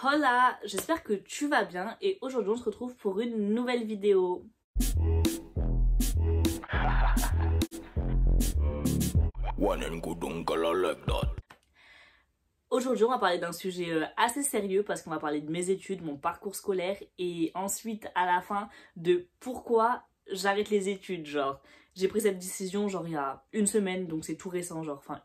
Hola, j'espère que tu vas bien et aujourd'hui on se retrouve pour une nouvelle vidéo. Aujourd'hui on va parler d'un sujet assez sérieux parce qu'on va parler de mes études, mon parcours scolaire et ensuite à la fin de pourquoi j'arrête les études. Genre j'ai pris cette décision genre il y a une semaine, donc c'est tout récent, genre enfin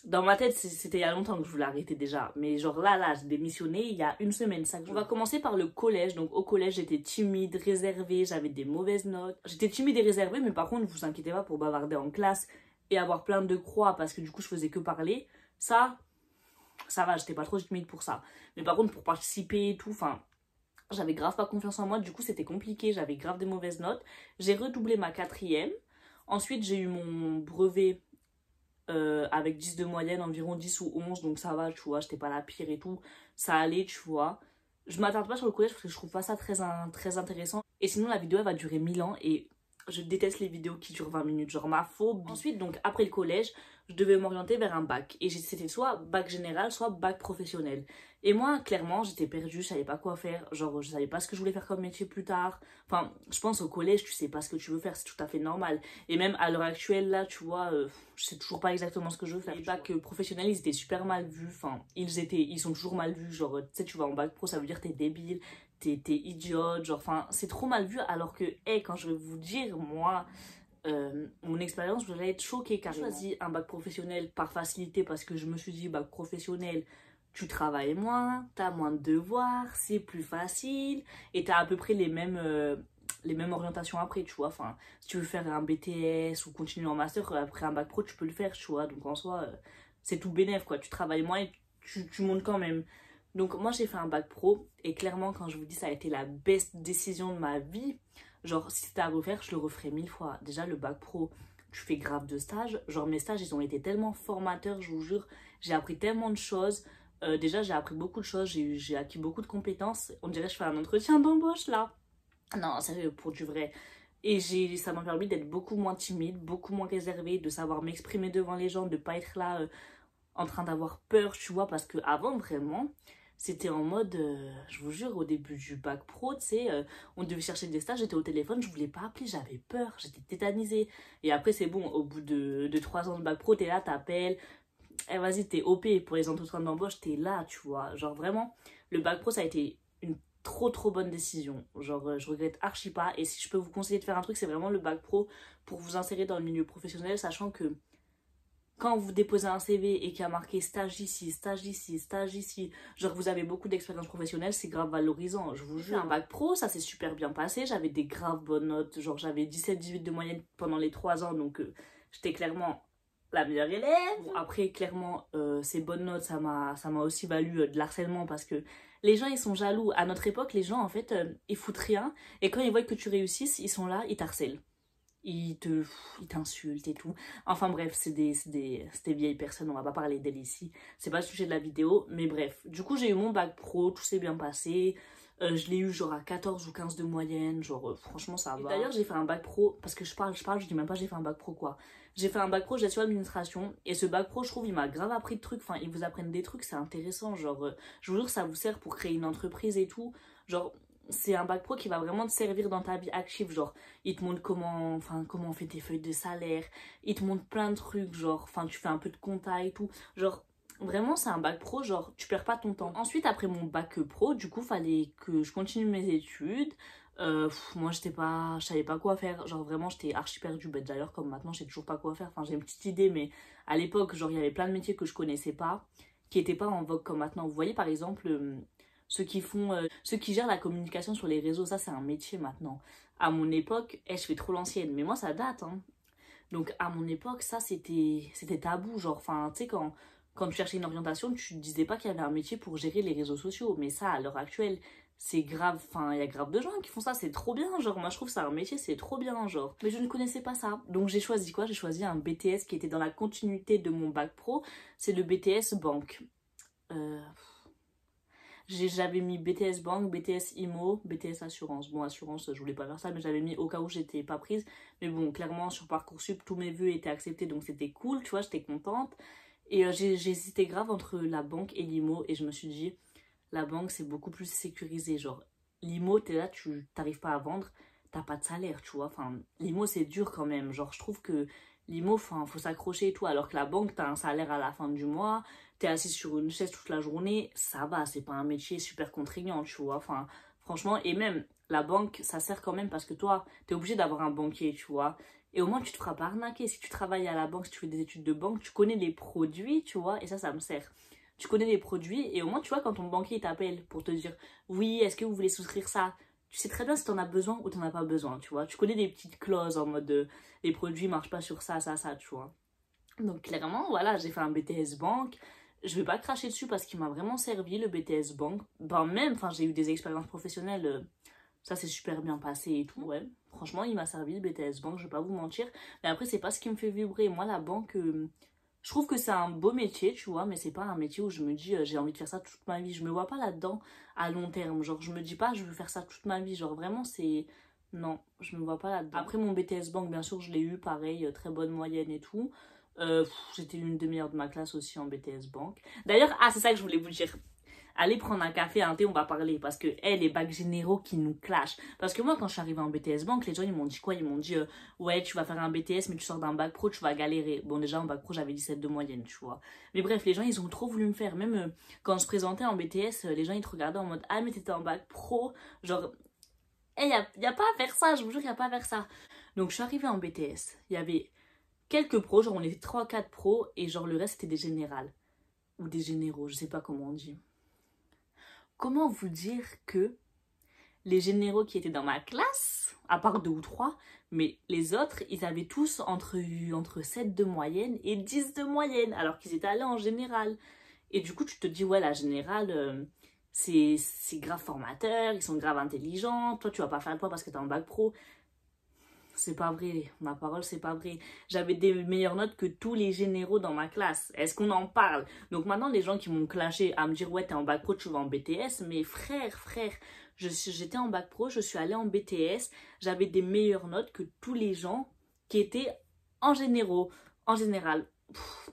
dans ma tête, c'était il y a longtemps que je voulais arrêter déjà. Mais genre là, j'ai démissionné il y a une semaine. On va commencer par le collège. Donc au collège, j'étais timide, réservée, j'avais des mauvaises notes. J'étais timide et réservée, mais par contre, ne vous inquiétez pas pour bavarder en classe et avoir plein de croix parce que du coup, je faisais que parler. Ça va, j'étais pas trop timide pour ça. Mais par contre, pour participer et tout, enfin, j'avais grave pas confiance en moi. Du coup, c'était compliqué, j'avais grave des mauvaises notes. J'ai redoublé ma quatrième. Ensuite, j'ai eu mon brevet avec 10 de moyenne, environ 10 ou 11, donc ça va, tu vois, j'étais pas la pire et tout, ça allait, tu vois. Je m'attarde pas sur le collège parce que je trouve pas ça très intéressant. Et sinon, la vidéo, elle va durer 1000 ans et je déteste les vidéos qui durent 20 minutes, genre ma phobie. Ensuite, donc après le collège, je devais m'orienter vers un bac. Et c'était soit bac général, soit bac professionnel. Et moi, clairement, j'étais perdue, je savais pas quoi faire. Genre, je savais pas ce que je voulais faire comme métier plus tard. Enfin, je pense au collège, tu sais pas ce que tu veux faire, c'est tout à fait normal. Et même à l'heure actuelle, là, tu vois, je sais toujours pas exactement ce que je veux faire. Les bacs professionnels, ils étaient super mal vus. Enfin, ils sont toujours mal vus. Genre, tu sais, tu vas en bac pro, ça veut dire t'es débile, t'es idiote. Genre, enfin, c'est trop mal vu. Alors que, hey, quand je vais vous dire, moi, mon expérience, je vais être choquée car j'ai choisi un bac professionnel par facilité parce que je me suis dit, bac professionnel, tu travailles moins, t'as moins de devoirs, c'est plus facile et t'as à peu près les mêmes orientations après, tu vois. Enfin, si tu veux faire un BTS ou continuer en master, après un bac pro, tu peux le faire, tu vois. Donc en soi, c'est tout bénef, quoi. Tu travailles moins et tu montes quand même. Donc moi, j'ai fait un bac pro et clairement, quand je vous dis ça a été la best décision de ma vie, genre si c'était à refaire, je le referais 1000 fois. Déjà, le bac pro, tu fais grave de stages. Genre mes stages, ils ont été tellement formateurs, je vous jure. J'ai appris tellement de choses. Déjà, j'ai appris beaucoup de choses, j'ai acquis beaucoup de compétences. On dirait que je fais un entretien d'embauche là. Non, sérieux, pour du vrai. Et ça m'a permis d'être beaucoup moins timide, beaucoup moins réservée, de savoir m'exprimer devant les gens, de pas être là en train d'avoir peur, tu vois. Parce que avant vraiment, c'était en mode, je vous jure, au début du bac pro, tu sais, on devait chercher des stages, j'étais au téléphone, je voulais pas appeler, j'avais peur, j'étais tétanisée. Et après, c'est bon, au bout de 3 ans de bac pro, t'es là, t'appelles. Eh vas-y, t'es OP pour les entretiens d'embauche, t'es là, tu vois. Genre vraiment, le bac pro, ça a été une trop bonne décision. Genre, je regrette archi pas. Et si je peux vous conseiller de faire un truc, c'est vraiment le bac pro pour vous insérer dans le milieu professionnel, sachant que quand vous déposez un CV et qu'il y a marqué stage ici, stage ici, stage ici, genre vous avez beaucoup d'expérience professionnelle, c'est grave valorisant, je vous jure. Un bac pro, ça s'est super bien passé, j'avais des graves bonnes notes, genre j'avais 17-18 de moyenne pendant les 3 ans, donc j'étais clairement la meilleure élève. Bon, après, clairement, ces bonnes notes, ça m'a aussi valu de l'harcèlement parce que les gens, ils sont jaloux. À notre époque, les gens, en fait, ils foutent rien. Et quand ils voient que tu réussisses, ils sont là, ils t'harcèlent. Ils t'insultent et tout. Enfin bref, c'est des vieilles personnes, on va pas parler d'elles ici. C'est pas le sujet de la vidéo, mais bref. Du coup, j'ai eu mon bac pro, tout s'est bien passé. Je l'ai eu genre à 14 ou 15 de moyenne, genre franchement ça va. D'ailleurs j'ai fait un bac pro, parce que je parle, je dis même pas j'ai fait un bac pro quoi. J'ai fait un bac pro gestion administration, et ce bac pro je trouve il m'a grave appris de trucs, enfin ils vous apprennent des trucs, c'est intéressant, genre je vous jure ça vous sert pour créer une entreprise et tout, genre c'est un bac pro qui va vraiment te servir dans ta vie active, genre il te montre comment on fait tes feuilles de salaire, il te montre plein de trucs, genre enfin tu fais un peu de compta et tout, genre vraiment, c'est un bac pro, genre, tu perds pas ton temps. Ensuite, après mon bac pro, du coup, fallait que je continue mes études. Moi, je savais pas quoi faire. Genre, vraiment, j'étais archi perdue. Bah, d'ailleurs, comme maintenant, je sais toujours pas quoi faire. Enfin, j'ai une petite idée, mais à l'époque, genre, il y avait plein de métiers que je connaissais pas, qui étaient pas en vogue comme maintenant. Vous voyez, par exemple, ceux qui gèrent la communication sur les réseaux, ça, c'est un métier maintenant. À mon époque, je fais trop l'ancienne, mais moi, ça date, hein. Donc à mon époque, ça c'était tabou. Genre, enfin, tu sais, quand tu cherchais une orientation, tu ne disais pas qu'il y avait un métier pour gérer les réseaux sociaux. Mais ça, à l'heure actuelle, c'est grave. Enfin, il y a grave de gens qui font ça, c'est trop bien. Genre, moi je trouve ça un métier, c'est trop bien. Genre, mais je ne connaissais pas ça. Donc j'ai choisi quoi? J'ai choisi un BTS qui était dans la continuité de mon bac pro. C'est le BTS banque. Euh, J'avais mis BTS banque, BTS IMO, BTS assurance. Bon, assurance, je voulais pas faire ça, mais j'avais mis au cas où j'étais pas prise. Mais bon, clairement, sur Parcoursup, tous mes vœux étaient acceptés, donc c'était cool, tu vois, j'étais contente. Et j'ai hésité grave entre la banque et l'IMO, et je me suis dit, La banque, c'est beaucoup plus sécurisé. Genre, l'IMO, t'es là, tu t'arrives pas à vendre, t'as pas de salaire, tu vois. Enfin, l'IMO, c'est dur quand même. Genre, je trouve que l'IMO, enfin, faut s'accrocher et tout. Alors que la banque, t'as un salaire à la fin du mois, t'es assis sur une chaise toute la journée, ça va, c'est pas un métier super contraignant, tu vois. Enfin, franchement, et même, la banque, ça sert quand même parce que toi, t'es obligé d'avoir un banquier, tu vois. Et au moins, tu te feras pas arnaquer. Si tu travailles à la banque, si tu fais des études de banque, tu connais les produits, tu vois, et ça me sert. Tu connais les produits, et au moins, tu vois, quand ton banquier t'appelle pour te dire, oui, est-ce que vous voulez souscrire ça? Tu sais très bien si t'en as besoin ou t'en as pas besoin, tu vois. Tu connais des petites clauses en mode, les produits marchent pas sur ça, tu vois. Donc, clairement, voilà, j'ai fait un BTS banque. Je vais pas cracher dessus parce qu'il m'a vraiment servi, le BTS banque. Ben, même, enfin, j'ai eu des expériences professionnelles. Ça s'est super bien passé et tout, ouais. Franchement, il m'a servi le BTS Banque, je vais pas vous mentir. Mais après, c'est pas ce qui me fait vibrer. Moi, la banque, je trouve que c'est un beau métier, tu vois, mais c'est pas un métier où je me dis j'ai envie de faire ça toute ma vie. Je me vois pas là-dedans à long terme. Genre, je me dis pas je veux faire ça toute ma vie. Genre, vraiment, c'est. Non, je me vois pas là-dedans. Après, mon BTS Banque, bien sûr, je l'ai eu, pareil, très bonne moyenne et tout. J'étais l'une des meilleures de ma classe aussi en BTS Banque. D'ailleurs, ah, c'est ça que je voulais vous dire. Allez prendre un café, un thé, on va parler. Parce que, les bacs généraux qui nous clashent. Parce que moi, quand je suis arrivée en BTS Banque, les gens, ils m'ont dit quoi? Ils m'ont dit, ouais, tu vas faire un BTS, mais tu sors d'un bac pro, tu vas galérer. Bon, déjà, en bac pro, j'avais 17 de moyenne, tu vois. Mais bref, les gens, ils ont trop voulu me faire. Même quand je se présentais en BTS, les gens, ils te regardaient en mode, ah, mais t'étais en bac pro. Genre, y a pas à faire ça, je vous jure, y a pas à faire ça. Donc, je suis arrivée en BTS. Il y avait quelques pros, genre, on était 3-4 pros, et genre, le reste, c'était des générales. Ou des généraux, je sais pas comment on dit. Comment vous dire que les généraux qui étaient dans ma classe, à part 2 ou 3, mais les autres, ils avaient tous entre 7 de moyenne et 10 de moyenne, alors qu'ils étaient allés en général. Et du coup, tu te dis, ouais, la générale, c'est grave formateur, ils sont grave intelligents, toi, tu vas pas faire toi parce que t'es en bac pro. C'est pas vrai, ma parole, c'est pas vrai. J'avais des meilleures notes que tous les généraux dans ma classe. Est-ce qu'on en parle? Donc maintenant, les gens qui m'ont clashé à me dire, ouais, t'es en bac pro, tu vas en BTS. Mais frère, j'étais en bac pro, je suis allée en BTS. J'avais des meilleures notes que tous les gens qui étaient en généraux. En général.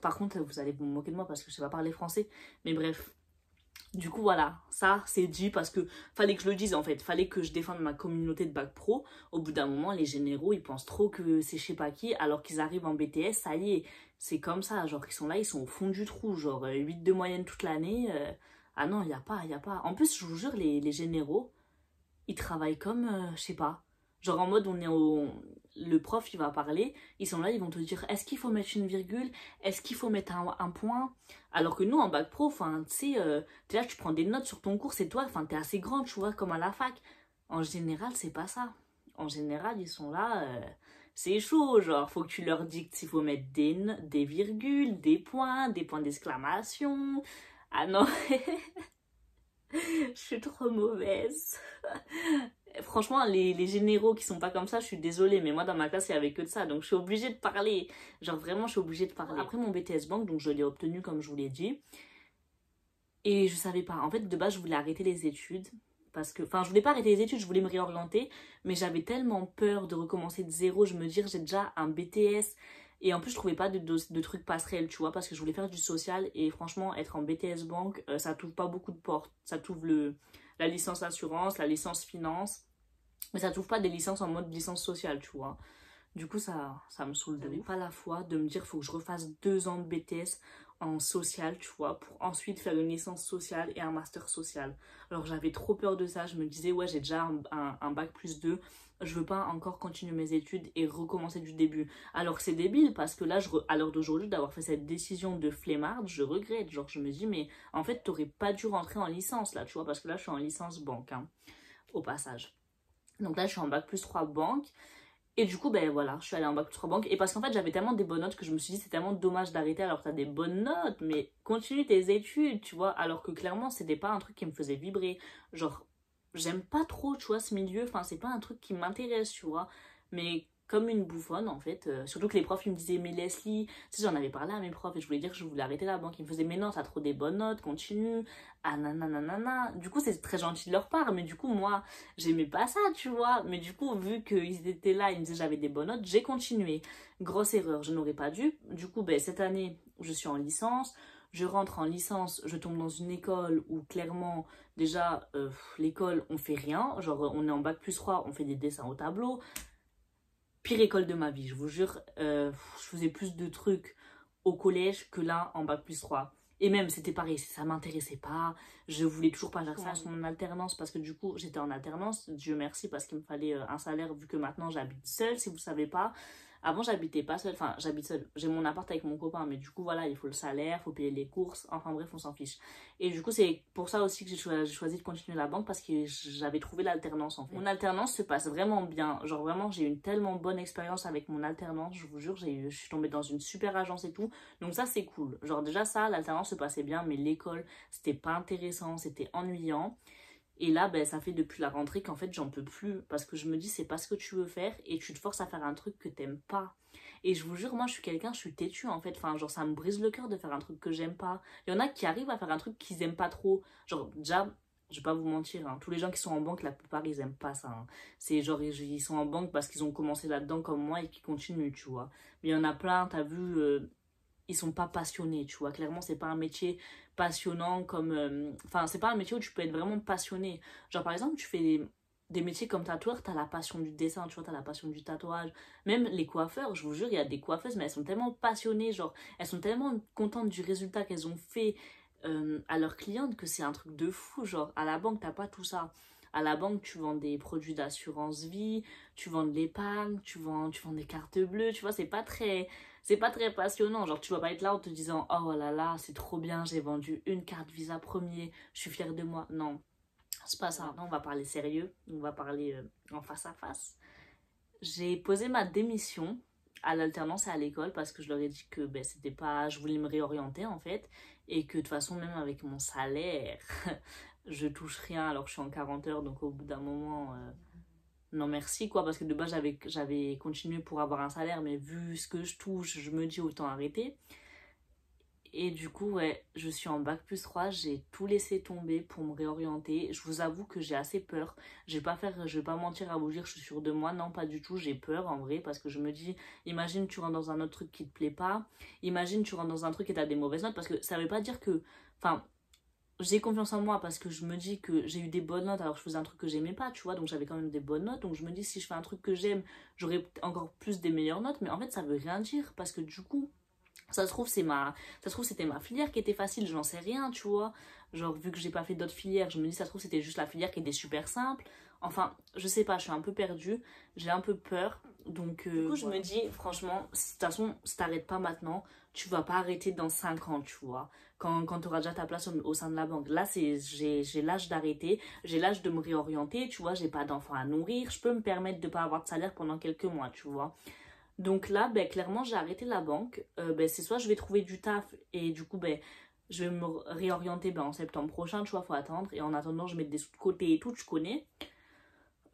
Par contre, vous allez vous moquer de moi parce que je sais pas parler français. Mais bref. Du coup, voilà, ça c'est dit parce que fallait que je le dise en fait, fallait que je défende ma communauté de bac pro. Au bout d'un moment, les généraux ils pensent trop que c'est je sais pas qui, alors qu'ils arrivent en BTS, ça y est, c'est comme ça, genre ils sont là, ils sont au fond du trou, genre 8 de moyenne toute l'année. Ah non, y a pas. En plus, je vous jure, les généraux, ils travaillent comme, je sais pas, genre en mode le prof il va parler, ils sont là, ils vont te dire est-ce qu'il faut mettre une virgule, est-ce qu'il faut mettre un point, alors que nous en bac pro, enfin tu sais, t'es là, tu prends des notes sur ton cours, c'est toi, enfin t'es assez grand, tu vois, comme à la fac. En général, c'est pas ça. En général, ils sont là, c'est chaud, genre faut que tu leur dictes s'il faut mettre des virgules, des points d'exclamation. Ah non, je suis trop mauvaise. Franchement, les généraux qui sont pas comme ça, je suis désolée, mais moi dans ma classe, il y avait que de ça, donc je suis obligée de parler. Genre vraiment, je suis obligée de parler. Après mon BTS Banque, donc je l'ai obtenu comme je vous l'ai dit. Et je savais pas. En fait, de base, je voulais arrêter les études. Parce que, enfin, je voulais pas arrêter les études, je voulais me réorienter. Mais j'avais tellement peur de recommencer de zéro. Je me dis, j'ai déjà un BTS. Et en plus, je trouvais pas de trucs passerelles, tu vois, parce que je voulais faire du social. Et franchement, être en BTS banque, ça t'ouvre pas beaucoup de portes. Ça t'ouvre la licence assurance, la licence finance. Mais ça t'ouvre pas des licences en mode licence sociale, tu vois. Du coup, ça me saoule de ouf. Pas la foi de me dire, faut que je refasse 2 ans de BTS en social, tu vois, pour ensuite faire une licence sociale et un master social. Alors j'avais trop peur de ça, je me disais, ouais, j'ai déjà un bac plus 2, je veux pas encore continuer mes études et recommencer du début. Alors que c'est débile, parce que là, à l'heure d'aujourd'hui, d'avoir fait cette décision de flemmarde, je regrette. Genre, je me dis, mais en fait, t'aurais pas dû rentrer en licence, là, tu vois, parce que là, je suis en licence banque, hein, au passage. Donc là, je suis en bac plus 3 banque. Et du coup, ben voilà, je suis allée en bac plus 3 banque. Et parce qu'en fait, j'avais tellement des bonnes notes que je me suis dit, c'est tellement dommage d'arrêter alors que t'as des bonnes notes. Mais continue tes études, tu vois. Alors que clairement, c'était pas un truc qui me faisait vibrer. Genre, j'aime pas trop, tu vois, ce milieu. Enfin, c'est pas un truc qui m'intéresse, tu vois. Mais comme une bouffonne, en fait. Surtout que les profs, ils me disaient, mais Leslie, tu sais, j'en avais parlé à mes profs et je voulais dire que je voulais arrêter la banque. Ils me faisaient, mais non, t'as trop des bonnes notes, continue. Ah, nanana. Du coup, c'est très gentil de leur part. Mais du coup, moi, j'aimais pas ça, tu vois. Mais du coup, vu qu'ils étaient là, ils me disaient j'avais des bonnes notes, j'ai continué. Grosse erreur, je n'aurais pas dû. Du coup, ben, cette année, je suis en licence. je rentre en licence, je tombe dans une école où clairement, déjà, l'école, on fait rien. Genre, on est en bac+3, on fait des dessins au tableau. Pire école de ma vie, je vous jure. Je faisais plus de trucs au collège que là, en bac+3. Et même, c'était pareil, ça m'intéressait pas. Je voulais toujours pas faire ça sur mon alternance parce que du coup, j'étais en alternance. Dieu merci parce qu'il me fallait un salaire vu que maintenant, j'habite seule, si vous savez pas. Avant, j'habitais pas seule. Enfin, j'habite seule. J'ai mon appart avec mon copain. Mais du coup, voilà, il faut le salaire, il faut payer les courses. Enfin bref, on s'en fiche. Et du coup, c'est pour ça aussi que j'ai choisi de continuer la banque parce que j'avais trouvé l'alternance en fait. Mon alternance se passe vraiment bien. Genre vraiment, j'ai eu une tellement bonne expérience avec mon alternance. Je vous jure, je suis tombée dans une super agence et tout. Donc ça, c'est cool. Genre déjà ça, l'alternance se passait bien. Mais l'école, c'était pas intéressant. C'était ennuyant. Et là, ben, ça fait depuis la rentrée qu'en fait, j'en peux plus. Parce que je me dis, c'est pas ce que tu veux faire. Et tu te forces à faire un truc que t'aimes pas. Et je vous jure, moi, je suis têtue, en fait. Enfin, genre, ça me brise le cœur de faire un truc que j'aime pas. Il y en a qui arrivent à faire un truc qu'ils aiment pas trop. Genre, déjà, je vais pas vous mentir, hein, tous les gens qui sont en banque, la plupart, ils aiment pas ça. Hein. C'est genre, ils sont en banque parce qu'ils ont commencé là-dedans comme moi et qui continuent, tu vois. Mais il y en a plein, t'as vu... ils sont pas passionnés, tu vois. Clairement, c'est pas un métier passionnant comme... Enfin, c'est pas un métier où tu peux être vraiment passionné. Genre, par exemple, tu fais des métiers comme tatoueur, t'as la passion du dessin, tu vois, t'as la passion du tatouage. Même les coiffeurs, je vous jure, il y a des coiffeuses, mais elles sont tellement passionnées, genre, elles sont tellement contentes du résultat qu'elles ont fait à leurs clientes que c'est un truc de fou. Genre, à la banque, t'as pas tout ça. À la banque, tu vends des produits d'assurance vie, tu vends de l'épargne, tu vends des cartes bleues, tu vois, c'est pas très passionnant. Genre, tu vas pas être là en te disant, oh là là, c'est trop bien, j'ai vendu une carte Visa premier, je suis fière de moi. Non, c'est pas ça. Non, on va parler sérieux, on va parler en face à face. J'ai posé ma démission à l'alternance et à l'école parce que je leur ai dit que ben, c'était pas, je voulais me réorienter en fait et que de toute façon, même avec mon salaire, je touche rien alors que je suis en 40 heures, donc au bout d'un moment. Non merci quoi, parce que de base j'avais continué pour avoir un salaire, mais vu ce que je touche, je me dis autant arrêter. Et du coup, ouais, je suis en bac+3, j'ai tout laissé tomber pour me réorienter. Je vous avoue que j'ai assez peur. Je vais pas mentir à vous dire, je suis sûre de moi. Non, pas du tout, j'ai peur en vrai, parce que je me dis, imagine tu rentres dans un autre truc qui te plaît pas. Imagine tu rentres dans un truc et t'as des mauvaises notes, parce que ça veut pas dire que... Enfin, j'ai confiance en moi parce que je me dis que j'ai eu des bonnes notes alors que je faisais un truc que j'aimais pas, tu vois, donc j'avais quand même des bonnes notes, donc je me dis si je fais un truc que j'aime, j'aurai encore plus des meilleures notes, mais en fait ça veut rien dire parce que du coup, ça se trouve c'était ma filière qui était facile, j'en sais rien, tu vois, genre vu que j'ai pas fait d'autres filières, je me dis ça se trouve c'était juste la filière qui était super simple, enfin, je sais pas, je suis un peu perdue, j'ai un peu peur, donc du coup je me dis franchement, de toute façon, si t'arrêtes pas maintenant, tu vas pas arrêter dans 5 ans, tu vois, quand tu auras déjà ta place au sein de la banque. Là, j'ai l'âge d'arrêter, j'ai l'âge de me réorienter, tu vois, j'ai pas d'enfants à nourrir, je peux me permettre de pas avoir de salaire pendant quelques mois, tu vois. Donc là, ben, clairement, j'ai arrêté la banque. Ben, c'est soit je vais trouver du taf et du coup, ben, je vais me réorienter ben, en septembre prochain, tu vois, faut attendre. Et en attendant, je mets des sous de côté et tout, tu connais.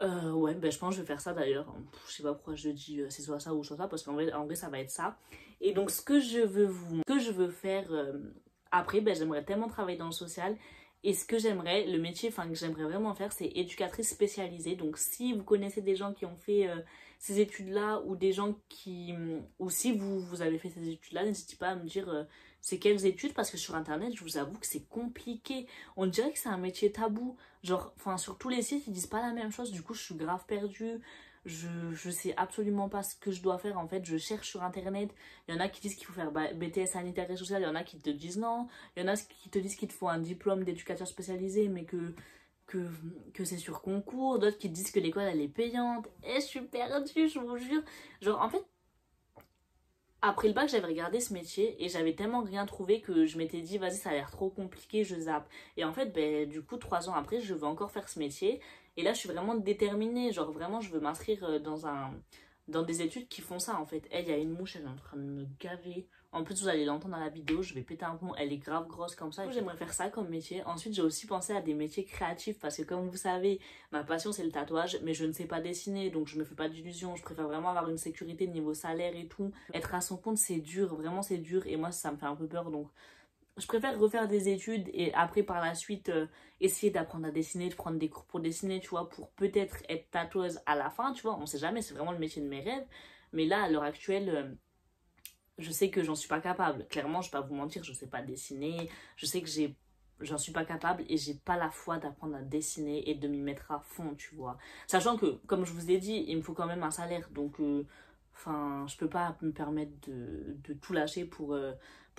Ouais, ben, je pense que je vais faire ça d'ailleurs. Je sais pas pourquoi je dis c'est soit ça ou soit ça, parce en vrai, ça va être ça. Et donc, ce que je veux faire après, ben, j'aimerais tellement travailler dans le social. Et ce que j'aimerais, le métier enfin, que j'aimerais vraiment faire, c'est éducatrice spécialisée. Donc, si vous connaissez des gens qui ont fait ces études-là, ou des gens qui... ou si vous avez fait ces études-là, n'hésitez pas à me dire c'est quelles études, parce que sur Internet, je vous avoue que c'est compliqué. On dirait que c'est un métier tabou. Genre, enfin, sur tous les sites, ils disent pas la même chose. Du coup, je suis grave perdue. Je sais absolument pas ce que je dois faire. En fait, je cherche sur Internet. Il y en a qui disent qu'il faut faire BTS sanitaire et social. Il y en a qui te disent non. Il y en a qui te disent qu'il te faut un diplôme d'éducateur spécialisé, mais que c'est sur concours. D'autres qui te disent que l'école, elle est payante. Et je suis perdue, je vous jure. Genre, en fait, après le bac, j'avais regardé ce métier et j'avais tellement rien trouvé que je m'étais dit, vas-y, ça a l'air trop compliqué, je zappe. Et en fait, ben, du coup, 3 ans après, je veux encore faire ce métier. Et là, je suis vraiment déterminée. Genre, vraiment, je veux m'inscrire dans des études qui font ça, en fait. Il y a une mouche, elle est en train de me gaver. En plus, vous allez l'entendre dans la vidéo, je vais péter un plomb. Elle est grave grosse comme ça. J'aimerais faire ça comme métier. Ensuite, j'ai aussi pensé à des métiers créatifs parce que, comme vous savez, ma passion, c'est le tatouage, mais je ne sais pas dessiner, donc je me fais pas d'illusions. Je préfère vraiment avoir une sécurité niveau salaire et tout. Être à son compte, c'est dur, vraiment c'est dur. Et moi, ça me fait un peu peur, donc je préfère refaire des études et après, par la suite, essayer d'apprendre à dessiner, de prendre des cours pour dessiner, tu vois, pour peut-être être tatoueuse à la fin, tu vois. On sait jamais, c'est vraiment le métier de mes rêves. Mais là, à l'heure actuelle, je sais que j'en suis pas capable. Clairement, je vais pas vous mentir, je sais pas dessiner. Je sais que j'en suis pas capable et j'ai pas la foi d'apprendre à dessiner et de m'y mettre à fond, tu vois. Sachant que, comme je vous ai dit, il me faut quand même un salaire. Donc, enfin, je peux pas me permettre de tout lâcher pour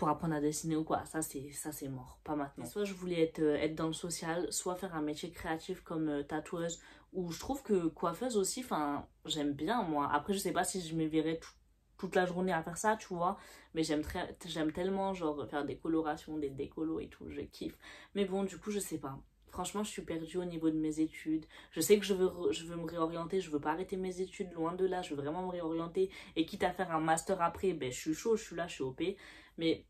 apprendre à dessiner ou quoi. Ça c'est mort, pas maintenant. Soit je voulais être dans le social, soit faire un métier créatif comme tatoueuse, ou je trouve que coiffeuse aussi, enfin, j'aime bien moi. Après, je sais pas si je me verrais toute la journée à faire ça, tu vois. Mais j'aime tellement, genre, faire des colorations, des décolos et tout, je kiffe. Mais bon, du coup, je sais pas. Franchement, je suis perdue au niveau de mes études. Je sais que je veux me réorienter, je veux pas arrêter mes études, loin de là, je veux vraiment me réorienter. Et quitte à faire un master après, ben je suis chaud, je suis là, je suis OP. Mais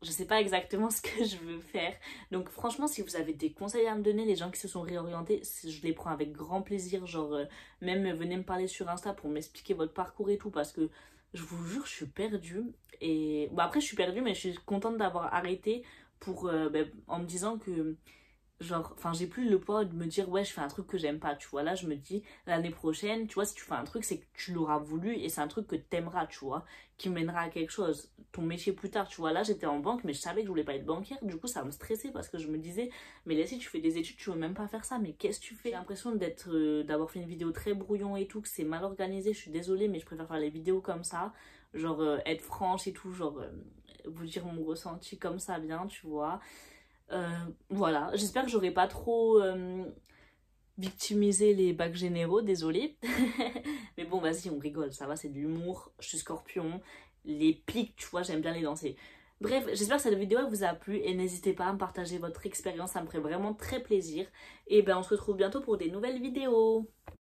je sais pas exactement ce que je veux faire. Donc franchement, si vous avez des conseils à me donner, les gens qui se sont réorientés, je les prends avec grand plaisir. Genre, même venez me parler sur Insta pour m'expliquer votre parcours et tout, parce que je vous jure, je suis perdue. Et bon, après, je suis perdue, mais je suis contente d'avoir arrêté pour, en me disant que genre, enfin, j'ai plus le poids de me dire, ouais, je fais un truc que j'aime pas, tu vois. Là, je me dis, l'année prochaine, tu vois, si tu fais un truc, c'est que tu l'auras voulu et c'est un truc que t'aimeras, tu vois, qui mènera à quelque chose, ton métier plus tard, tu vois. Là, j'étais en banque, mais je savais que je voulais pas être banquière, du coup, ça me stressait parce que je me disais, mais là, si tu fais des études, tu veux même pas faire ça, mais qu'est-ce que tu fais? J'ai l'impression d'avoir fait une vidéo très brouillon et tout, que c'est mal organisé, je suis désolée, mais je préfère faire les vidéos comme ça, genre, être franche et tout, genre, vous dire mon ressenti comme ça bien, tu vois. Voilà, j'espère que j'aurai pas trop victimisé les bacs généraux, désolé. Mais bon, vas-y, on rigole, ça va, c'est de l'humour. Je suis scorpion. Les pics, tu vois, j'aime bien les danser. Bref, j'espère que cette vidéo elle vous a plu et n'hésitez pas à me partager votre expérience, ça me ferait vraiment très plaisir. Et ben, on se retrouve bientôt pour des nouvelles vidéos.